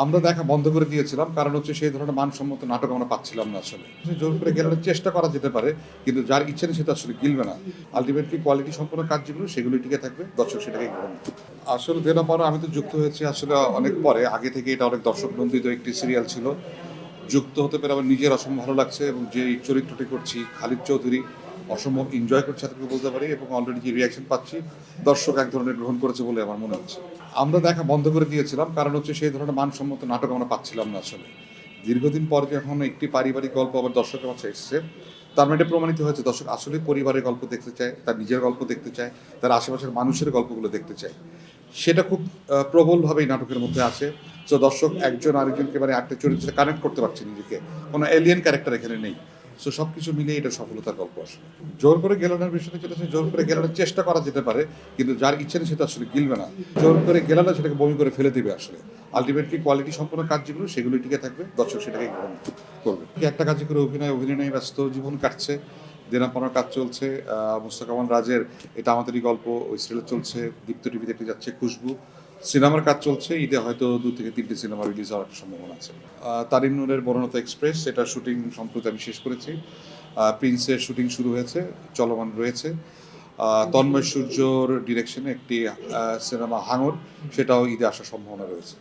আমরা দেখা বন্ধ করে দিয়েছিলাম, কারণ হচ্ছে সেই ধরনের মানসম্মত নাটক আমরা পাচ্ছিলাম না আসলে। জোর করে গেলানোর চেষ্টা করা যেতে পারে, কিন্তু যার ইচ্ছে নেই সে তো আসলে গিলবে না। আল্টিমেটলি কোয়ালিটি সম্পন্ন কাজ যেগুলো সেগুলো টিকে থাকবে, দর্শক সেটাকে গ্রহণ করবে। আসলে দেনা পাওনা আমি তো যুক্ত হয়েছি আসলে অনেক পরে, আগে থেকে এটা অনেক দর্শক নন্দিত একটি সিরিয়াল ছিল। যুক্ত হতে পেরে আমার নিজের অসম্ভব ভালো লাগছে, এবং যে এই চরিত্রটি করছি খালিদ চৌধুরী অসম্ভব এনজয় করছে তাকে বলতে পারি, এবং অলরেডি যে রিয়াকশন পাচ্ছি দর্শক এক ধরনের গ্রহণ করেছে বলে আমার মনে হচ্ছে। আমরা দেখা বন্ধ করে দিয়েছিলাম, কারণ হচ্ছে সেই ধরনের মানসম্মত নাটক আমরা পাচ্ছিলাম না আসলে। দীর্ঘদিন পর যখন একটি পারিবারিক গল্প আবার দর্শকের মাঝে এসছে, তার মানে এটা প্রমাণিত হয়েছে দর্শক আসলে পরিবারের গল্প দেখতে চায়, তার নিজের গল্প দেখতে চায়, তার আশেপাশের মানুষের গল্পগুলো দেখতে চায়। সেটা খুব প্রবলভাবে এই নাটকের মধ্যে আছে। সো দর্শক একজন আরেকজনকে মানে একটা চরিত্রে কানেক্ট করতে পারছে নিজেকে, কোনো এলিয়েন ক্যারেক্টার এখানে নেই। সো সব কিছু মিলিয়ে এটা সফলতার গল্প আসলে। জোর করে গেলানোর বিষয়টা যেটা হচ্ছে, জোর করে গেলানোর চেষ্টা করা যেতে পারে, কিন্তু যার ইচ্ছে নেই সে তো আসলে গিলবে না। জোর করে গেলানো সেটাকে বমি করে ফেলে দিবে আসলে। আলটিমেটলি কোয়ালিটি সম্পন্ন কাজ যেগুলো সেগুলো টিকে থাকবে, দর্শক সেটাকে গ্রহণ করবে। একটা কাজে করে অভিনয় নিয়ে ব্যস্ত জীবন কাটছে, দেনাপাওনার কাজ চলছে। মুস্তাক আমান রাজের এটা আমাদেরই গল্প, ওই সিরিয়াল চলছে। দীপ্ত টিভিতে একটি যাচ্ছে খুশবু, সিনেমার কাজ চলছে। ঈদে হয়তো 2 থেকে 3টে সিনেমা রিলিজ হওয়ার সম্ভাবনা আছে। তারিন নূরের বরণতা এক্সপ্রেস, এটা শুটিং সম্প্রতি আমি শেষ করেছি। প্রিন্সের শুটিং শুরু হয়েছে, চলমান রয়েছে। তন্ময় সূর্যর ডিরেকশনে একটি সিনেমা হাঙর, সেটাও ঈদে আসার সম্ভাবনা রয়েছে।